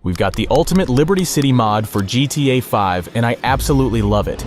We've got the ultimate Liberty City mod for GTA 5, and I absolutely love it.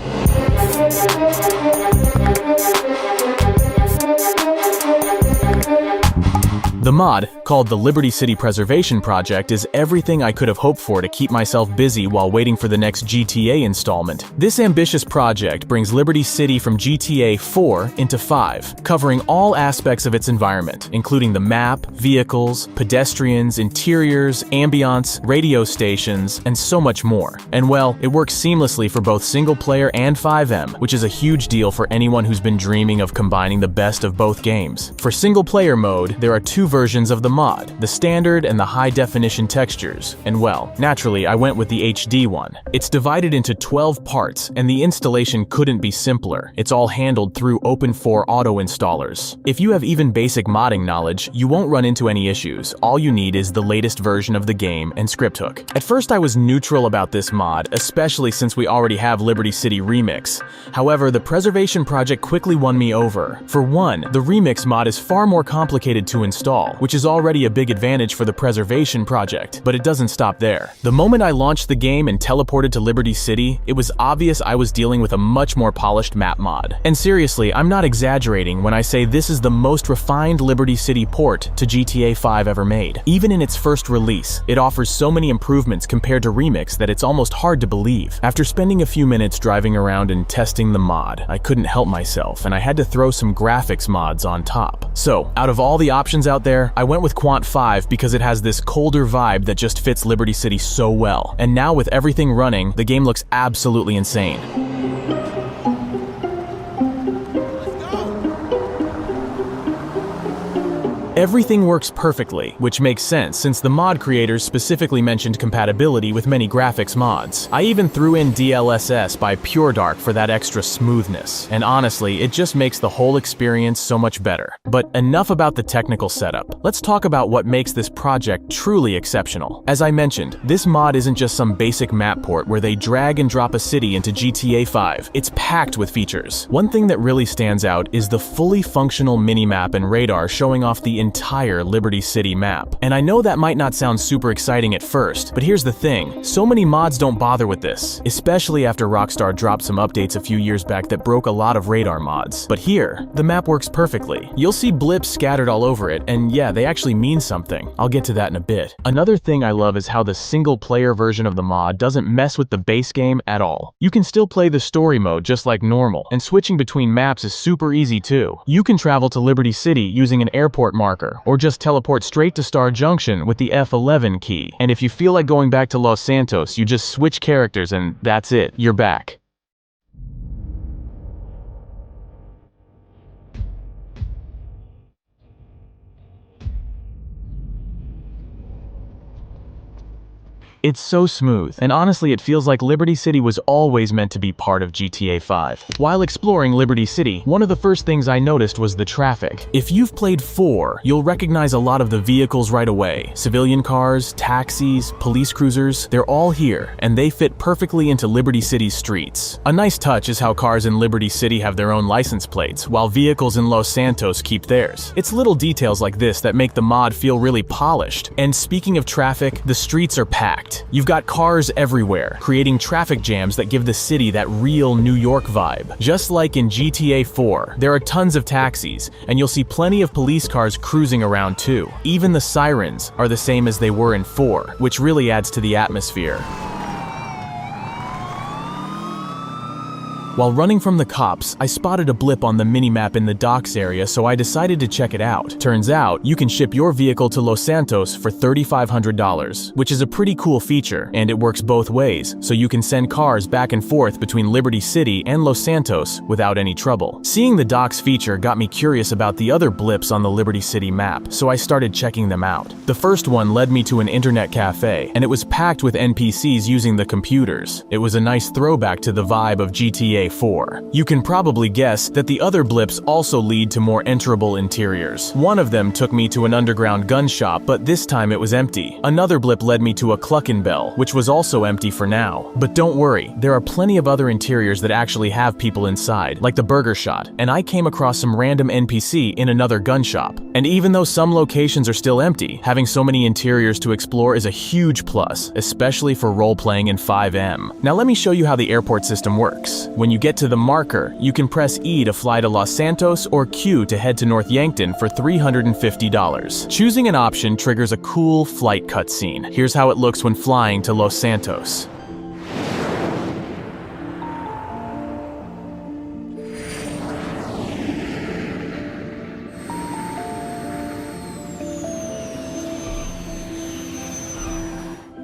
The mod, called the Liberty City Preservation Project, is everything I could have hoped for to keep myself busy while waiting for the next GTA installment. This ambitious project brings Liberty City from GTA 4 into 5, covering all aspects of its environment, including the map, vehicles, pedestrians, interiors, ambience, radio stations, and so much more. And well, it works seamlessly for both single-player and FiveM, which is a huge deal for anyone who's been dreaming of combining the best of both games. For single-player mode, there are two versions of the mod, the standard and the high-definition textures, and well, naturally I went with the HD one. It's divided into 12 parts, and the installation couldn't be simpler. It's all handled through Open4 auto installers. If you have even basic modding knowledge, you won't run into any issues. All you need is the latest version of the game and script hook. At first I was neutral about this mod, especially since we already have Liberty City Remix. However, the Preservation Project quickly won me over. For one, the Remix mod is far more complicated to install, which is already a big advantage for the Preservation Project, but it doesn't stop there. The moment I launched the game and teleported to Liberty City, it was obvious I was dealing with a much more polished map mod. And seriously, I'm not exaggerating when I say this is the most refined Liberty City port to GTA 5 ever made. Even in its first release, it offers so many improvements compared to Remix that it's almost hard to believe. After spending a few minutes driving around and testing the mod, I couldn't help myself, and I had to throw some graphics mods on top. So, out of all the options out there, I went with Quant 5 because it has this colder vibe that just fits Liberty City so well. And now with everything running, the game looks absolutely insane. Everything works perfectly, which makes sense since the mod creators specifically mentioned compatibility with many graphics mods. I even threw in DLSS by Pure Dark for that extra smoothness, and honestly, it just makes the whole experience so much better. But enough about the technical setup. Let's talk about what makes this project truly exceptional. As I mentioned, this mod isn't just some basic map port where they drag and drop a city into GTA 5. It's packed with features. One thing that really stands out is the fully functional minimap and radar showing off the entire Liberty City map. And I know that might not sound super exciting at first, but here's the thing, so many mods don't bother with this, especially after Rockstar dropped some updates a few years back that broke a lot of radar mods. But here, the map works perfectly. You'll see blips scattered all over it, and yeah, they actually mean something. I'll get to that in a bit. Another thing I love is how the single-player version of the mod doesn't mess with the base game at all. You can still play the story mode just like normal, and switching between maps is super easy too. You can travel to Liberty City using an airport marker, or just teleport straight to Star Junction with the F11 key. And if you feel like going back to Los Santos, you just switch characters and that's it, you're back. It's so smooth, and honestly it feels like Liberty City was always meant to be part of GTA 5. While exploring Liberty City, one of the first things I noticed was the traffic. If you've played 4, you'll recognize a lot of the vehicles right away. Civilian cars, taxis, police cruisers, they're all here, and they fit perfectly into Liberty City's streets. A nice touch is how cars in Liberty City have their own license plates, while vehicles in Los Santos keep theirs. It's little details like this that make the mod feel really polished. And speaking of traffic, the streets are packed. You've got cars everywhere, creating traffic jams that give the city that real New York vibe. Just like in GTA 4, there are tons of taxis, and you'll see plenty of police cars cruising around too. Even the sirens are the same as they were in 4, which really adds to the atmosphere. While running from the cops, I spotted a blip on the minimap in the docks area, so I decided to check it out. Turns out, you can ship your vehicle to Los Santos for $3,500, which is a pretty cool feature, and it works both ways, so you can send cars back and forth between Liberty City and Los Santos without any trouble. Seeing the docks feature got me curious about the other blips on the Liberty City map, so I started checking them out. The first one led me to an internet cafe, and it was packed with NPCs using the computers. It was a nice throwback to the vibe of GTA GTA 4. You can probably guess that the other blips also lead to more enterable interiors. One of them took me to an underground gun shop, but this time it was empty. Another blip led me to a Cluckenbell, which was also empty for now. But don't worry, there are plenty of other interiors that actually have people inside, like the Burger Shot, and I came across some random NPC in another gun shop. And even though some locations are still empty, having so many interiors to explore is a huge plus, especially for role-playing in FiveM. Now let me show you how the airport system works. When you get to the marker, you can press E to fly to Los Santos or Q to head to North Yankton for $350. Choosing an option triggers a cool flight cutscene. Here's how it looks when flying to Los Santos.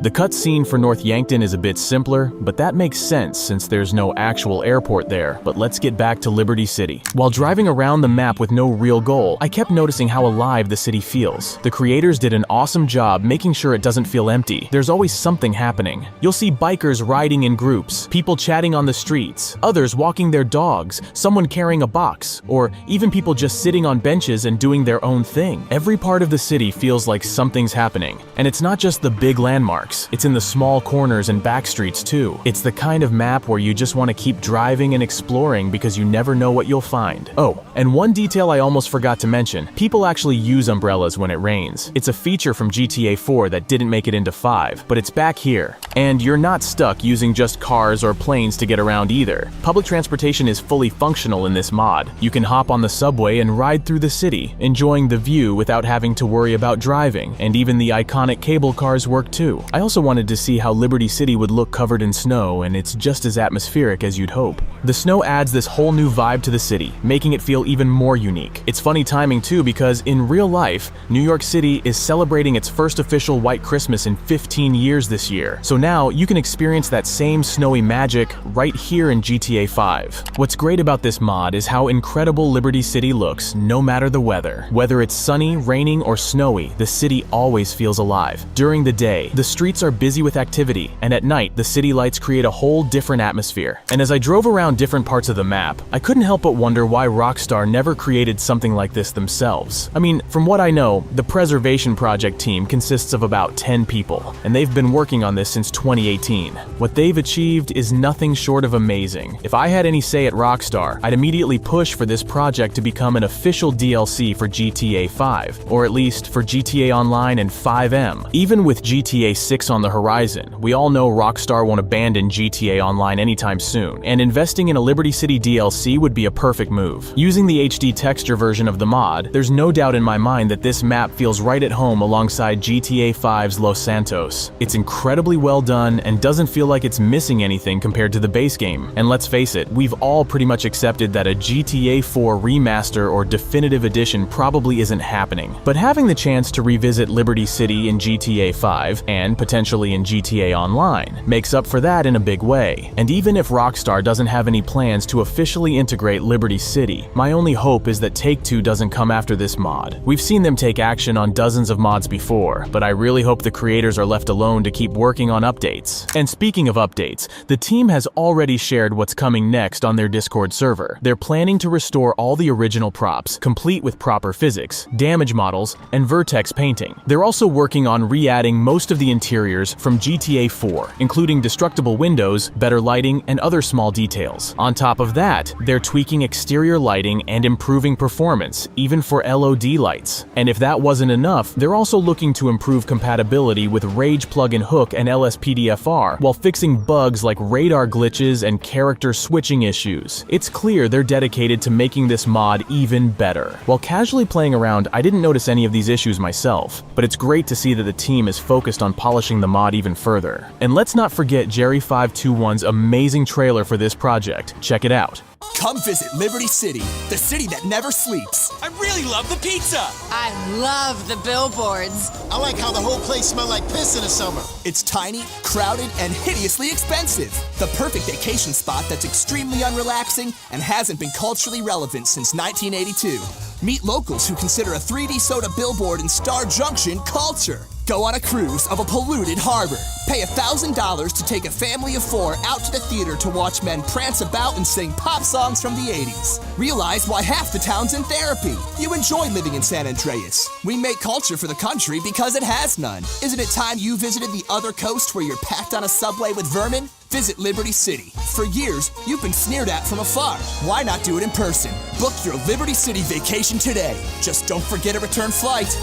The cutscene for North Yankton is a bit simpler, but that makes sense since there's no actual airport there. But let's get back to Liberty City. While driving around the map with no real goal, I kept noticing how alive the city feels. The creators did an awesome job making sure it doesn't feel empty. There's always something happening. You'll see bikers riding in groups, people chatting on the streets, others walking their dogs, someone carrying a box, or even people just sitting on benches and doing their own thing. Every part of the city feels like something's happening. And it's not just the big landmarks. It's in the small corners and back streets too. It's the kind of map where you just want to keep driving and exploring because you never know what you'll find. Oh, and one detail I almost forgot to mention. People actually use umbrellas when it rains. It's a feature from GTA 4 that didn't make it into 5, but it's back here. And you're not stuck using just cars or planes to get around either. Public transportation is fully functional in this mod. You can hop on the subway and ride through the city, enjoying the view without having to worry about driving, and even the iconic cable cars work too. I also wanted to see how Liberty City would look covered in snow, and it's just as atmospheric as you'd hope. The snow adds this whole new vibe to the city, making it feel even more unique. It's funny timing too because in real life, New York City is celebrating its first official White Christmas in 15 years this year. So now you can experience that same snowy magic right here in GTA 5. What's great about this mod is how incredible Liberty City looks no matter the weather. Whether it's sunny, raining, or snowy, the city always feels alive. During the day, the streets are busy with activity, and at night, the city lights create a whole different atmosphere. And as I drove around different parts of the map, I couldn't help but wonder why Rockstar never created something like this themselves. I mean, from what I know, the Preservation Project team consists of about 10 people, and they've been working on this since 2018. What they've achieved is nothing short of amazing. If I had any say at Rockstar, I'd immediately push for this project to become an official DLC for GTA 5, or at least for GTA Online and FiveM. Even with GTA 6 on the horizon, we all know Rockstar won't abandon GTA Online anytime soon, and investing in a Liberty City DLC would be a perfect move. Using the HD texture version of the mod, there's no doubt in my mind that this map feels right at home alongside GTA 5's Los Santos. It's incredibly well done and doesn't feel like it's missing anything compared to the base game. And let's face it, we've all pretty much accepted that a GTA 4 remaster or definitive edition probably isn't happening. But having the chance to revisit Liberty City in GTA 5 and potentially in GTA Online makes up for that in a big way. And even if Rockstar doesn't have any plans to officially integrate Liberty City, my only hope is that Take-Two doesn't come after this mod. We've seen them take action on dozens of mods before, but I really hope the creators are left alone to keep working on updates. And speaking of updates, the team has already shared what's coming next on their Discord server. They're planning to restore all the original props, complete with proper physics, damage models, and vertex painting. They're also working on re-adding most of the interiors from GTA 4, including destructible windows, better lighting, and other small details. On top of that, they're tweaking exterior lighting and improving performance, even for LOD lights. And if that wasn't enough, they're also looking to improve compatibility with Rage plugin hook and LSPDFR, while fixing bugs like radar glitches and character switching issues. It's clear they're dedicated to making this mod even better. While casually playing around, I didn't notice any of these issues myself, but it's great to see that the team is focused on polishing the mod even further. And let's not forget Jerry521's amazing trailer for this project. Check it out. Come visit Liberty City, the city that never sleeps. I really love the pizza. I love the billboards. I like how the whole place smells like piss in the summer. It's tiny, crowded, and hideously expensive. The perfect vacation spot that's extremely unrelaxing and hasn't been culturally relevant since 1982. Meet locals who consider a 3D soda billboard in Star Junction culture. Go on a cruise of a polluted harbor. Pay $1,000 to take a family of 4 out to the theater to watch men prance about and sing pop songs from the 80s. Realize why half the town's in therapy. You enjoy living in San Andreas. We make culture for the country because it has none. Isn't it time you visited the other coast where you're packed on a subway with vermin? Visit Liberty City. For years, you've been sneered at from afar. Why not do it in person? Book your Liberty City vacation today. Just don't forget a return flight.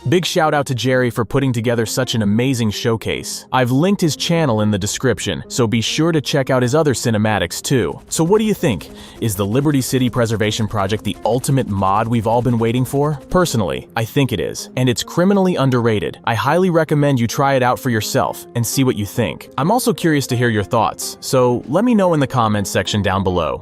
Big shout out to Jerry for putting together such an amazing showcase. I've linked his channel in the description, so be sure to check out his other cinematics too. So what do you think? Is the Liberty City Preservation Project the ultimate mod we've all been waiting for? Personally, I think it is, and it's criminally underrated. I highly recommend you try it out for yourself and see what you think. I'm also curious to hear your thoughts, so let me know in the comments section down below.